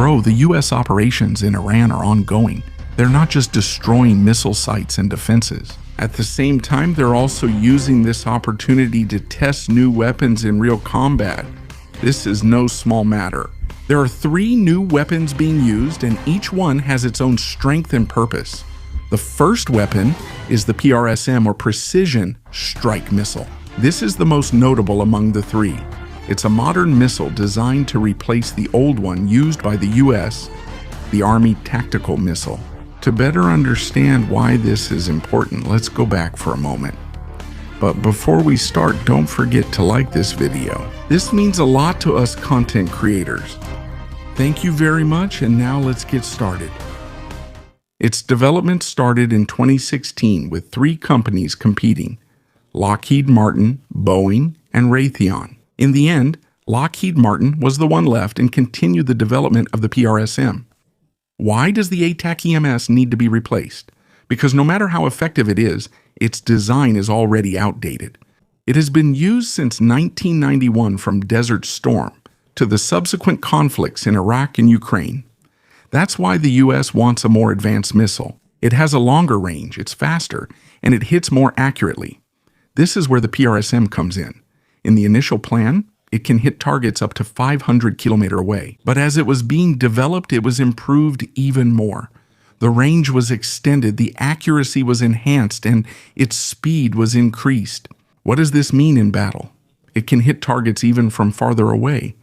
Bro, the US operations in Iran are ongoing. They're not just destroying missile sites and defenses. At the same time, they're also using this opportunity to test new weapons in real combat. This is no small matter. There are 3 new weapons being used, and each one has its own strength and purpose. The first weapon is the PRSM, or Precision Strike Missile. This is the most notable among the 3. It's a modern missile designed to replace the old one used by the US, the Army Tactical Missile. To better understand why this is important, let's go back for a moment. But before we start, don't forget to like this video. This means a lot to us content creators. Thank you very much, and now let's get started. Its development started in 2016 with 3 companies competing: Lockheed Martin, Boeing, and Raytheon. In the end, Lockheed Martin was the one left and continued the development of the PRSM. Why does the ATAC-EMS need to be replaced? Because no matter how effective it is, its design is already outdated. It has been used since 1991, from Desert Storm to the subsequent conflicts in Iraq and Ukraine. That's why the US wants a more advanced missile. It has a longer range, it's faster, and it hits more accurately. This is where the PRSM comes in. In the initial plan, it can hit targets up to 500 km away. But as it was being developed, it was improved even more. The range was extended, the accuracy was enhanced, and its speed was increased. What does this mean in battle? It can hit targets even from farther away.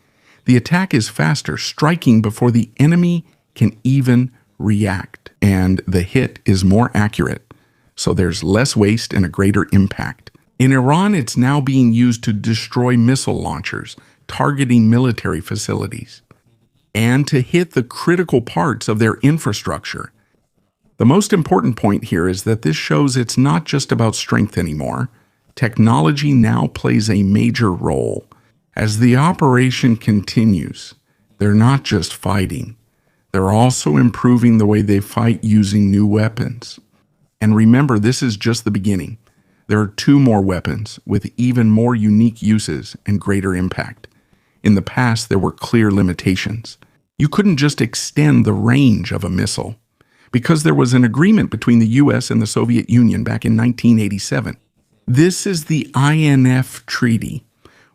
The attack is faster, striking before the enemy can even react. And the hit is more accurate, so there's less waste and a greater impact. In Iran, it's now being used to destroy missile launchers, targeting military facilities, and to hit the critical parts of their infrastructure. The most important point here is that this shows it's not just about strength anymore. Technology now plays a major role. As the operation continues, they're not just fighting. They're also improving the way they fight using new weapons. And remember, this is just the beginning. There are 2 more weapons with even more unique uses and greater impact. In the past, there were clear limitations. You couldn't just extend the range of a missile, because there was an agreement between the US and the Soviet Union back in 1987. This is the INF Treaty,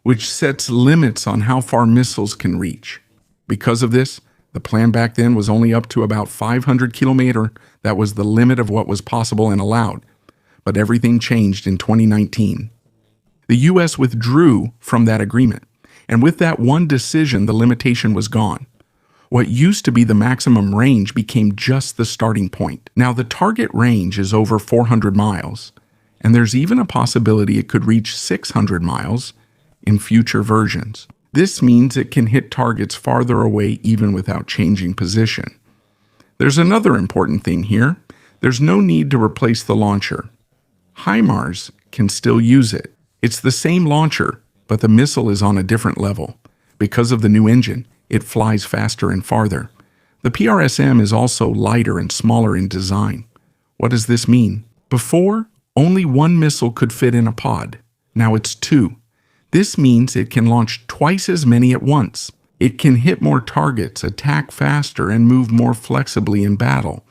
which sets limits on how far missiles can reach. Because of this, the plan back then was only up to about 500 km. That was the limit of what was possible and allowed. But everything changed in 2019. The US withdrew from that agreement, and with that one decision, the limitation was gone. What used to be the maximum range became just the starting point. Now the target range is over 400 miles, and there's even a possibility it could reach 600 miles in future versions. This means it can hit targets farther away even without changing position. There's another important thing here. There's no need to replace the launcher. HIMARS can still use it. It's the same launcher, but the missile is on a different level. Because of the new engine, it flies faster and farther. The PRSM is also lighter and smaller in design. What does this mean? Before, only 1 missile could fit in a pod. Now it's 2. This means it can launch twice as many at once. It can hit more targets, attack faster, and move more flexibly in battle.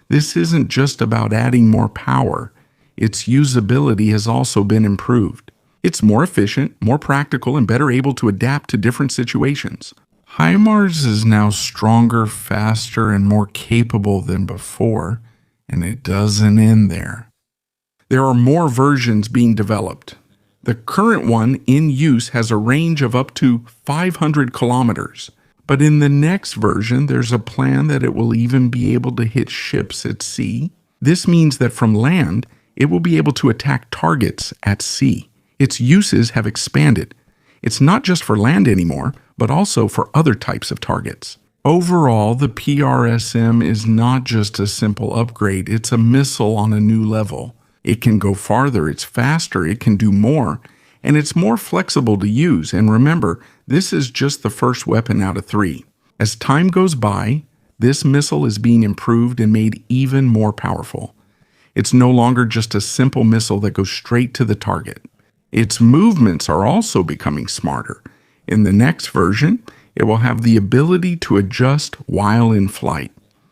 This isn't just about adding more power. Its usability has also been improved. It's more efficient, more practical, and better able to adapt to different situations. HIMARS is now stronger, faster, and more capable than before, and it doesn't end there. There are more versions being developed. The current one in use has a range of up to 500 kilometers. But in the next version, there's a plan that it will even be able to hit ships at sea. This means that from land, it will be able to attack targets at sea. Its uses have expanded. It's not just for land anymore, but also for other types of targets. Overall, the PRSM is not just a simple upgrade, it's a missile on a new level. It can go farther, it's faster, it can do more, and it's more flexible to use. And remember, this is just the first weapon out of 3. As time goes by, this missile is being improved and made even more powerful. It's no longer just a simple missile that goes straight to the target. Its movements are also becoming smarter. In the next version, It will have the ability to adjust while in flight.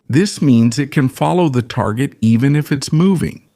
This means it can follow the target even if it's moving.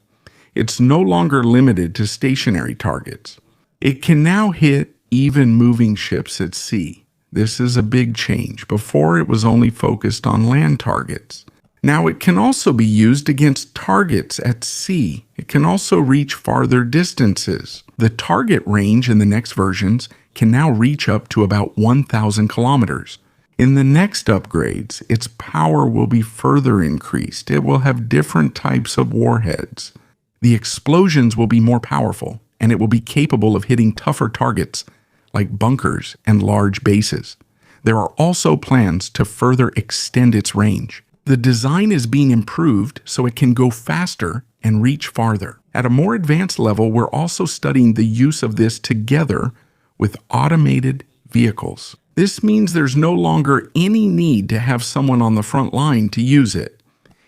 It's no longer limited to stationary targets. It can now hit even moving ships at sea. This is a big change. Before, it was only focused on land targets. Now it can also be used against targets at sea. It can also reach farther distances. The target range in the next versions can now reach up to about 1,000 kilometers. In the next upgrades, its power will be further increased. It will have different types of warheads. The explosions will be more powerful, and it will be capable of hitting tougher targets like bunkers and large bases. There are also plans to further extend its range. The design is being improved so it can go faster and reach farther. At a more advanced level, we're also studying the use of this together with automated vehicles. This means there's no longer any need to have someone on the front line to use it.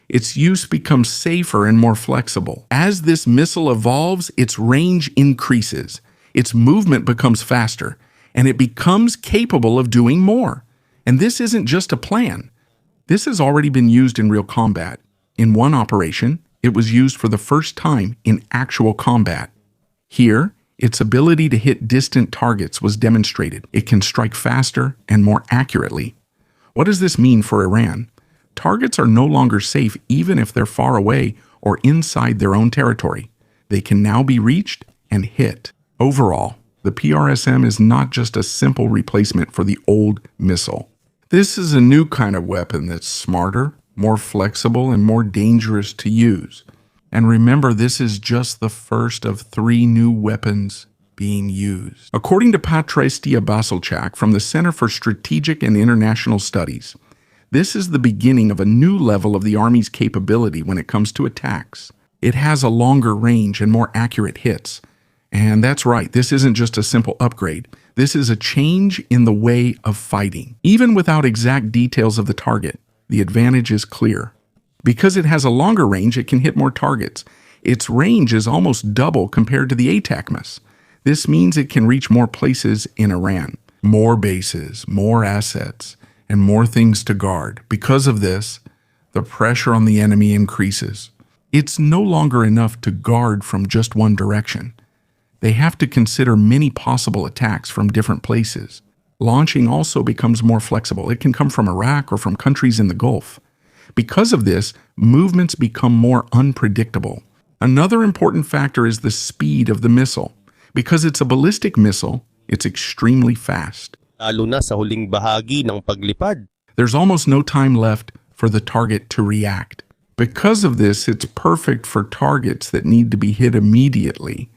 Its use becomes safer and more flexible. As this missile evolves, its range increases, its movement becomes faster, and it becomes capable of doing more. And this isn't just a plan. This has already been used in real combat. In one operation, it was used for the first time in actual combat. Here, its ability to hit distant targets was demonstrated. It can strike faster and more accurately. What does this mean for Iran? Targets are no longer safe even if they're far away or inside their own territory. They can now be reached and hit. Overall, the PRSM is not just a simple replacement for the old missile. This is a new kind of weapon that's smarter, more flexible, and more dangerous to use. And remember, this is just the first of 3 new weapons being used. According to PRSM from the Center for Strategic and International Studies, this is the beginning of a new level of the Army's capability when it comes to attacks. It has a longer range and more accurate hits. And that's right, this isn't just a simple upgrade. This is a change in the way of fighting. Even without exact details of the target, the advantage is clear. Because it has a longer range, it can hit more targets. Its range is almost double compared to the ATACMS. This means it can reach more places in Iran, more bases, more assets, and more things to guard. Because of this, the pressure on the enemy increases. It's no longer enough to guard from just one direction. They have to consider many possible attacks from different places. Launching also becomes more flexible. It can come from Iraq or from countries in the Gulf. Because of this, movements become more unpredictable. Another important factor is the speed of the missile. Because it's a ballistic missile, it's extremely fast. Lalo na sa huling bahagi ng paglipad. There's almost no time left for the target to react. Because of this, it's perfect for targets that need to be hit immediately,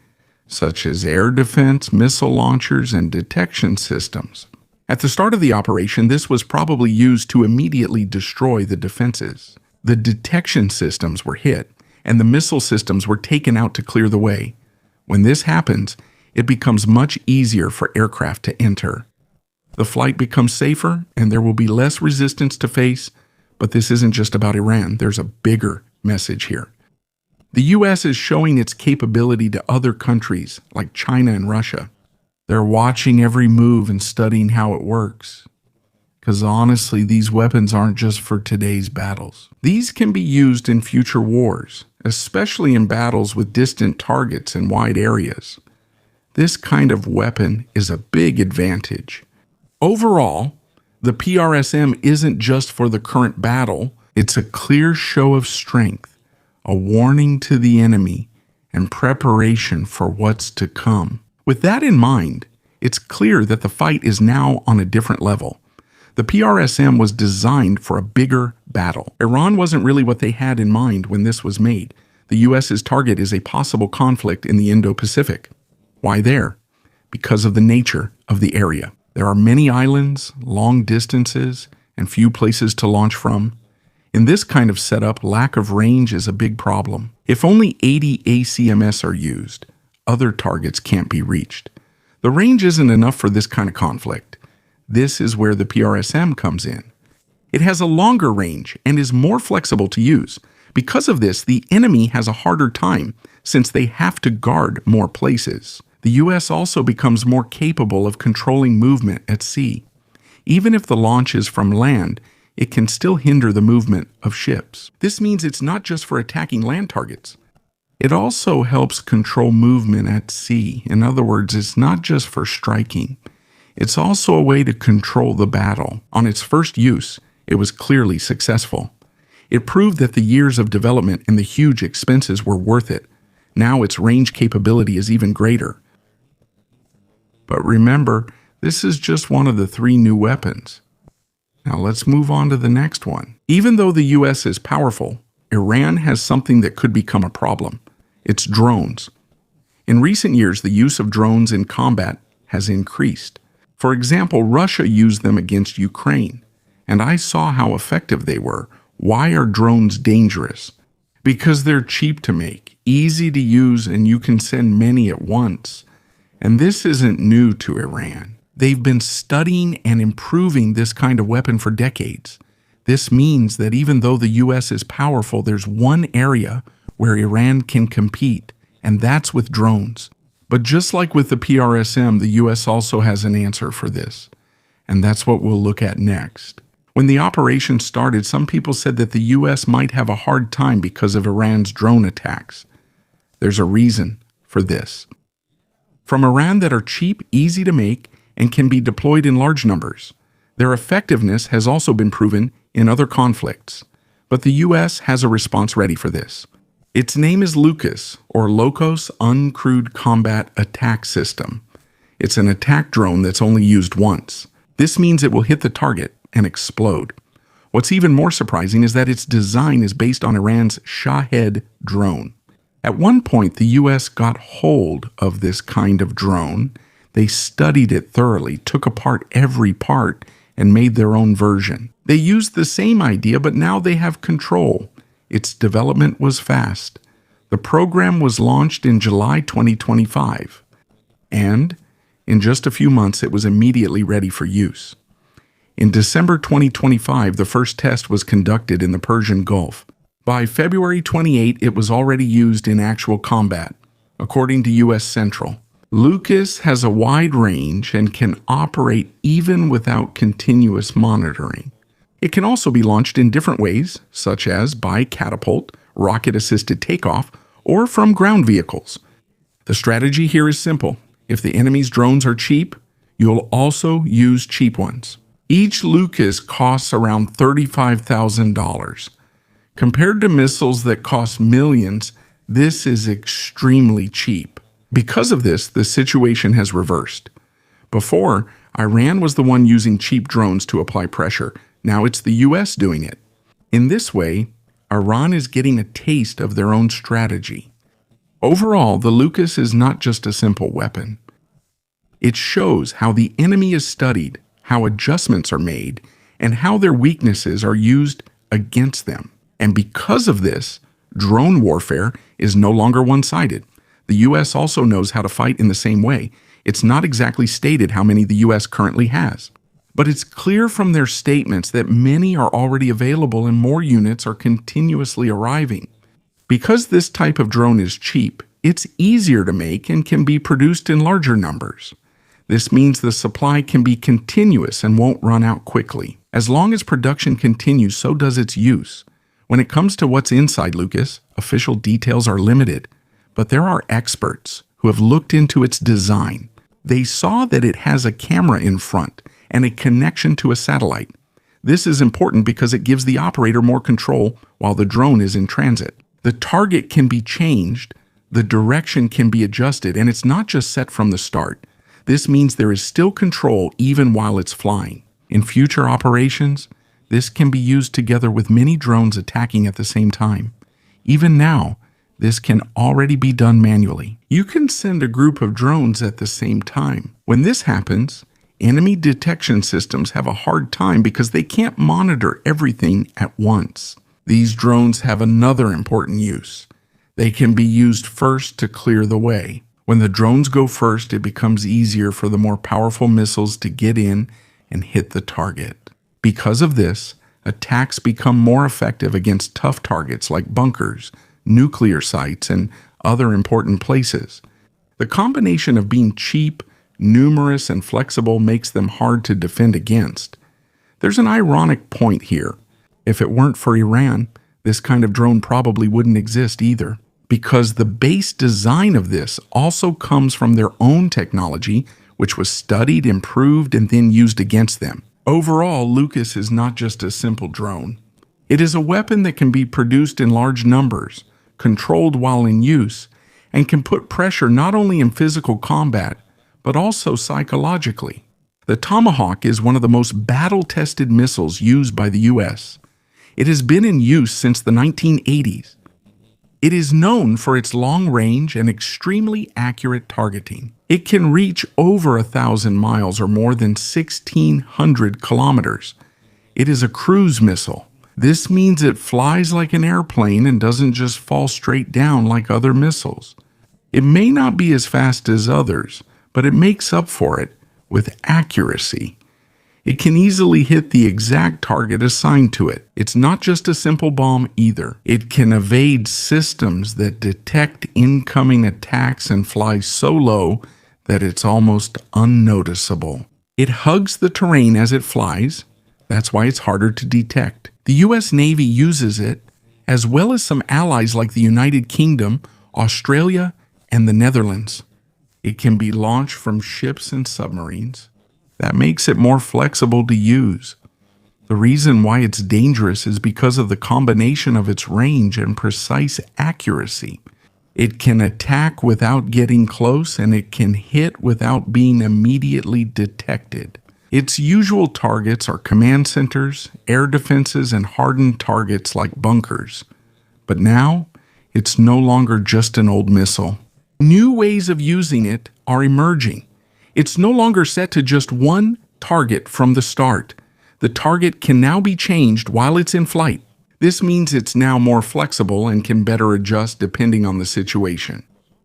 such as air defense, missile launchers, and detection systems. At the start of the operation, this was probably used to immediately destroy the defenses. The detection systems were hit, and the missile systems were taken out to clear the way. When this happens, it becomes much easier for aircraft to enter. The flight becomes safer, and there will be less resistance to face, but this isn't just about Iran. There's a bigger message here. The U.S. is showing its capability to other countries like China and Russia. They're watching every move and studying how it works. Because honestly, these weapons aren't just for today's battles. These can be used in future wars, especially in battles with distant targets in wide areas. This kind of weapon is a big advantage. Overall, the PRSM isn't just for the current battle. It's a clear show of strength, a warning to the enemy, and preparation for what's to come. With that in mind, it's clear that the fight is now on a different level. The PRSM was designed for a bigger battle. Iran wasn't really what they had in mind when this was made. The US's target is a possible conflict in the Indo-Pacific. Why there? Because of the nature of the area. There are many islands, long distances, and few places to launch from. In this kind of setup, lack of range is a big problem. If only 80 ACMS are used, other targets can't be reached. The range isn't enough for this kind of conflict. This is where the PRSM comes in. It has a longer range and is more flexible to use. Because of this, the enemy has a harder time since they have to guard more places. The US also becomes more capable of controlling movement at sea. Even if the launch is from land, it can still hinder the movement of ships. This means it's not just for attacking land targets. It also helps control movement at sea. In other words, it's not just for striking. It's also a way to control the battle. On its first use, it was clearly successful. It proved that the years of development and the huge expenses were worth it. Now its range capability is even greater. But remember, this is just one of the 3 new weapons. Now let's move on to the next one. Even though the US is powerful, Iran has something that could become a problem. It's drones. In recent years, the use of drones in combat has increased. For example, Russia used them against Ukraine, and I saw how effective they were. Why are drones dangerous? Because they're cheap to make, easy to use, and you can send many at once. And this isn't new to Iran. They've been studying and improving this kind of weapon for decades. This means that even though the US is powerful, there's one area where Iran can compete, and that's with drones. But just like with the PRSM, the US also has an answer for this. And that's what we'll look at next. When the operation started, some people said that the US might have a hard time because of Iran's drone attacks. There's a reason for this. From Iran that are cheap, easy to make, and can be deployed in large numbers. Their effectiveness has also been proven in other conflicts. But the US has a response ready for this. Its name is Lucas, or Locos Uncrewed Combat Attack System. It's an attack drone that's only used once. This means it will hit the target and explode. What's even more surprising is that its design is based on Iran's Shahed drone. At one point, the US got hold of this kind of drone. They studied it thoroughly, took apart every part, and made their own version. They used the same idea, but now they have control. Its development was fast. The program was launched in July 2025, and in just a few months it was immediately ready for use. In December 2025, the first test was conducted in the Persian Gulf. By February 28, it was already used in actual combat, according to US Central. Lucas has a wide range and can operate even without continuous monitoring. It can also be launched in different ways, such as by catapult, rocket-assisted takeoff, or from ground vehicles. The strategy here is simple. If the enemy's drones are cheap, you'll also use cheap ones. Each Lucas costs around $35,000. Compared to missiles that cost millions, this is extremely cheap. Because of this, the situation has reversed. Before, Iran was the one using cheap drones to apply pressure. Now it's the US doing it. In this way, Iran is getting a taste of their own strategy. Overall, the Lucas is not just a simple weapon. It shows how the enemy is studied, how adjustments are made, and how their weaknesses are used against them. And because of this, drone warfare is no longer one-sided. The US also knows how to fight in the same way. It's not exactly stated how many the US currently has. But it's clear from their statements that many are already available and more units are continuously arriving. Because this type of drone is cheap, it's easier to make and can be produced in larger numbers. This means the supply can be continuous and won't run out quickly. As long as production continues, so does its use. When it comes to what's inside Lucas, official details are limited, but there are experts who have looked into its design. They saw that it has a camera in front and a connection to a satellite. This is important because it gives the operator more control while the drone is in transit. The target can be changed, the direction can be adjusted, and it's not just set from the start. This means there is still control even while it's flying. In future operations, this can be used together with many drones attacking at the same time. Even now, this can already be done manually. You can send a group of drones at the same time. When this happens, enemy detection systems have a hard time because they can't monitor everything at once. These drones have another important use. They can be used first to clear the way. When the drones go first, it becomes easier for the more powerful missiles to get in and hit the target. Because of this, attacks become more effective against tough targets like bunkers, nuclear sites, and other important places. The combination of being cheap, Numerous and flexible makes them hard to defend against. There's an ironic point here. If it weren't for Iran, this kind of drone probably wouldn't exist either, because the base design of this also comes from their own technology, which was studied, improved, and then used against them. Overall, Lucas is not just a simple drone. It is a weapon that can be produced in large numbers, controlled while in use, and can put pressure not only in physical combat, but also psychologically. The Tomahawk is one of the most battle-tested missiles used by the U.S. It has been in use since the 1980s. It is known for its long range and extremely accurate targeting. It can reach over 1,000 miles or more than 1,600 kilometers. It is a cruise missile. This means it flies like an airplane and doesn't just fall straight down like other missiles. It may not be as fast as others, but it makes up for it with accuracy. It can easily hit the exact target assigned to it. It's not just a simple bomb either. It can evade systems that detect incoming attacks and fly so low that it's almost unnoticeable. It hugs the terrain as it flies. That's why it's harder to detect. The U.S. Navy uses it, as well as some allies like the United Kingdom, Australia, and the Netherlands. It can be launched from ships and submarines. That makes it more flexible to use. The reason why it's dangerous is because of the combination of its range and precise accuracy. It can attack without getting close, and it can hit without being immediately detected. Its usual targets are command centers, air defenses, and hardened targets like bunkers. But now, it's no longer just an old missile. New ways of using it are emerging. It's no longer set to just one target from the start. The target can now be changed while it's in flight. This means it's now more flexible and can better adjust depending on the situation.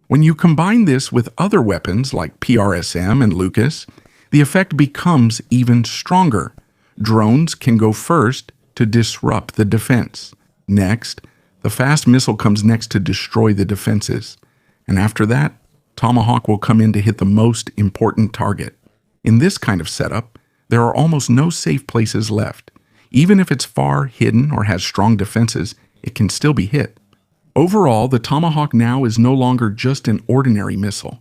When you combine this with other weapons like PRSM and Lucas, the effect becomes even stronger. Drones can go first to disrupt the defense. Next, the fast missile comes next to destroy the defenses. And after that, Tomahawk will come in to hit the most important target. In this kind of setup, there are almost no safe places left. Even if it's far hidden or has strong defenses, it can still be hit. Overall, the Tomahawk now is no longer just an ordinary missile.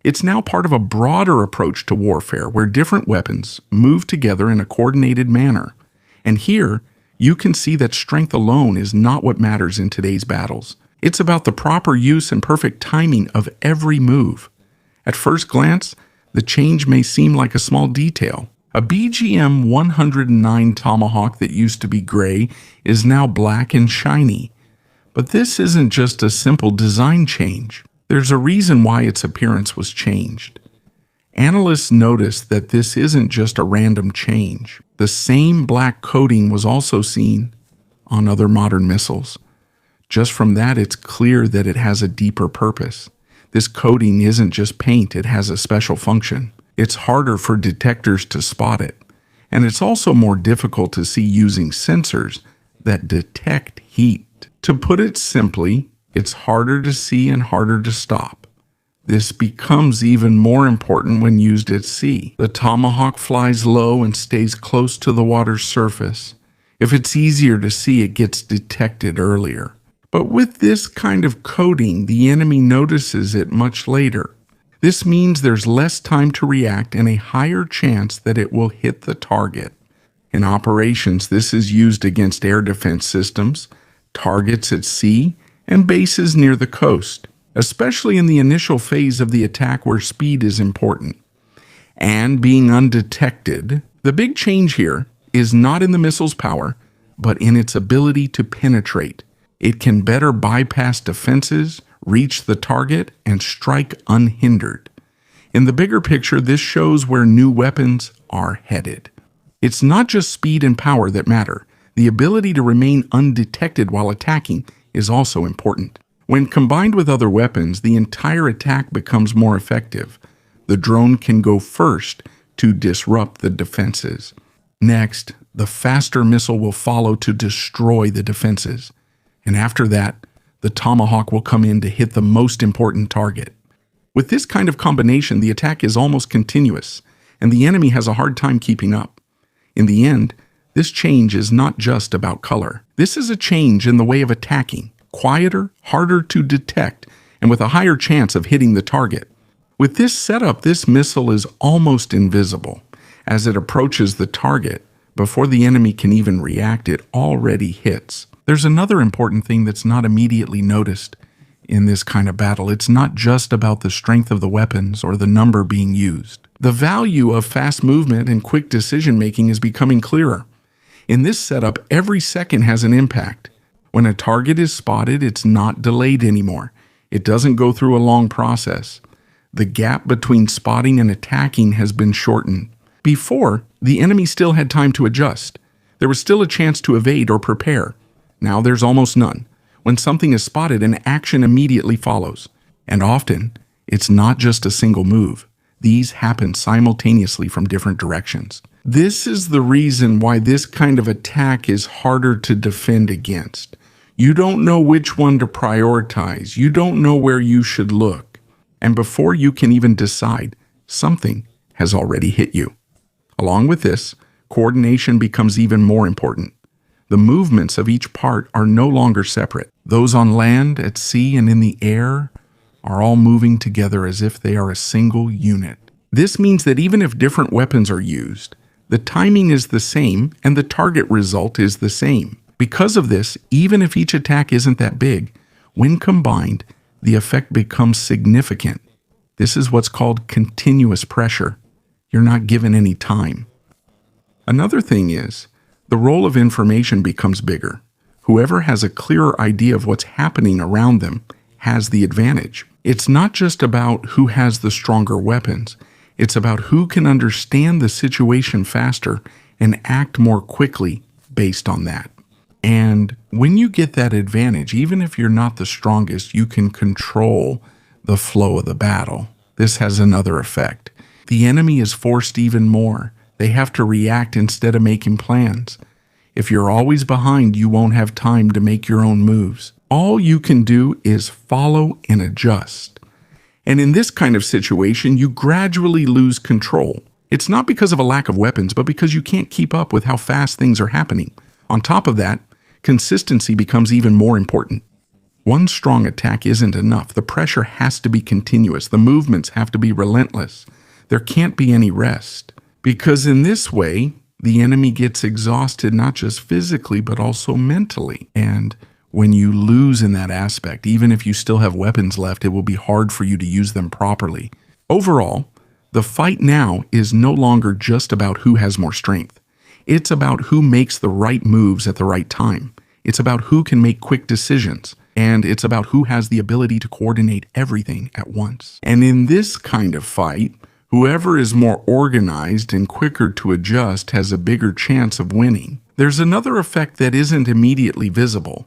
It's now part of a broader approach to warfare where different weapons move together in a coordinated manner. And here, you can see that strength alone is not what matters in today's battles. It's about the proper use and perfect timing of every move. At first glance, the change may seem like a small detail. A BGM 109 Tomahawk that used to be gray is now black and shiny. But this isn't just a simple design change. There's a reason why its appearance was changed. Analysts noticed that this isn't just a random change. The same black coating was also seen on other modern missiles. Just from that, it's clear that it has a deeper purpose. This coating isn't just paint, it has a special function. It's harder for detectors to spot it, and it's also more difficult to see using sensors that detect heat. To put it simply, it's harder to see and harder to stop. This becomes even more important when used at sea. The Tomahawk flies low and stays close to the water's surface. If it's easier to see, it gets detected earlier. But with this kind of coating, the enemy notices it much later. This means there's less time to react and a higher chance that it will hit the target. In operations, this is used against air defense systems, targets at sea, and bases near the coast, especially in the initial phase of the attack where speed is important. And being undetected, the big change here is not in the missile's power, but in its ability to penetrate. It can better bypass defenses, reach the target, and strike unhindered. In the bigger picture, this shows where new weapons are headed. It's not just speed and power that matter. The ability to remain undetected while attacking is also important. When combined with other weapons, the entire attack becomes more effective. The drone can go first to disrupt the defenses. Next, the faster missile will follow to destroy the defenses. And after that, the Tomahawk will come in to hit the most important target. With this kind of combination, the attack is almost continuous, and the enemy has a hard time keeping up. In the end, this change is not just about color. This is a change in the way of attacking, quieter, harder to detect, and with a higher chance of hitting the target. With this setup, this missile is almost invisible. As it approaches the target, before the enemy can even react, it already hits. There's another important thing that's not immediately noticed in this kind of battle. It's not just about the strength of the weapons or the number being used. The value of fast movement and quick decision-making is becoming clearer. In this setup, every second has an impact. When a target is spotted, it's not delayed anymore. It doesn't go through a long process. The gap between spotting and attacking has been shortened. Before, the enemy still had time to adjust. There was still a chance to evade or prepare. Now there's almost none. When something is spotted, an action immediately follows. And often, it's not just a single move. These happen simultaneously from different directions. This is the reason why this kind of attack is harder to defend against. You don't know which one to prioritize. You don't know where you should look. And before you can even decide, something has already hit you. Along with this, coordination becomes even more important. The movements of each part are no longer separate. Those on land, at sea, and in the air are all moving together as if they are a single unit. This means that even if different weapons are used, the timing is the same and the target result is the same. Because of this, even if each attack isn't that big, when combined, the effect becomes significant. This is what's called continuous pressure. You're not given any time. Another thing is, the role of information becomes bigger. Whoever has a clearer idea of what's happening around them has the advantage. It's not just about who has the stronger weapons. It's about who can understand the situation faster and act more quickly based on that. And when you get that advantage, even if you're not the strongest, you can control the flow of the battle. This has another effect. The enemy is forced even more. They have to react instead of making plans. If you're always behind, you won't have time to make your own moves. All you can do is follow and adjust. And in this kind of situation, you gradually lose control. It's not because of a lack of weapons, but because you can't keep up with how fast things are happening. On top of that, consistency becomes even more important. One strong attack isn't enough. The pressure has to be continuous. The movements have to be relentless. There can't be any rest. Because in this way, the enemy gets exhausted not just physically, but also mentally. And when you lose in that aspect, even if you still have weapons left, it will be hard for you to use them properly. Overall, the fight now is no longer just about who has more strength. It's about who makes the right moves at the right time. It's about who can make quick decisions. And it's about who has the ability to coordinate everything at once. And in this kind of fight, whoever is more organized and quicker to adjust has a bigger chance of winning. There's another effect that isn't immediately visible.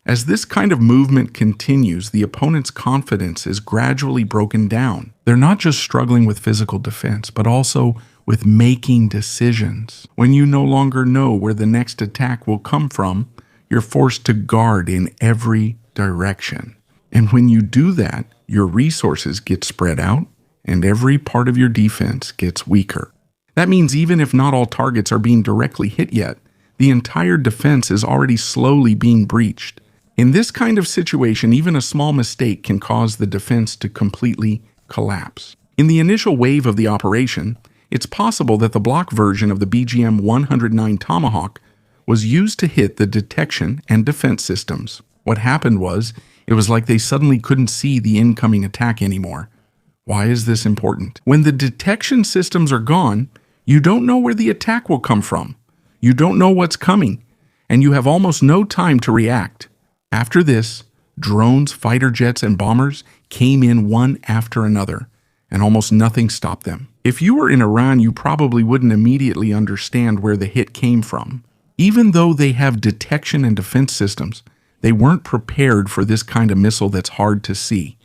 As this kind of movement continues, the opponent's confidence is gradually broken down. They're not just struggling with physical defense, but also with making decisions. When you no longer know where the next attack will come from, you're forced to guard in every direction. And when you do that, your resources get spread out, and every part of your defense gets weaker. That means even if not all targets are being directly hit yet, the entire defense is already slowly being breached. In this kind of situation, even a small mistake can cause the defense to completely collapse. In the initial wave of the operation, it's possible that the block version of the BGM-109 Tomahawk was used to hit the detection and defense systems. What happened was, it was like they suddenly couldn't see the incoming attack anymore. Why is this important? When the detection systems are gone, you don't know where the attack will come from. You don't know what's coming, and you have almost no time to react. After this, drones, fighter jets, and bombers came in one after another, and almost nothing stopped them. If you were in Iran, you probably wouldn't immediately understand where the hit came from. Even though they have detection and defense systems, they weren't prepared for this kind of missile that's hard to see.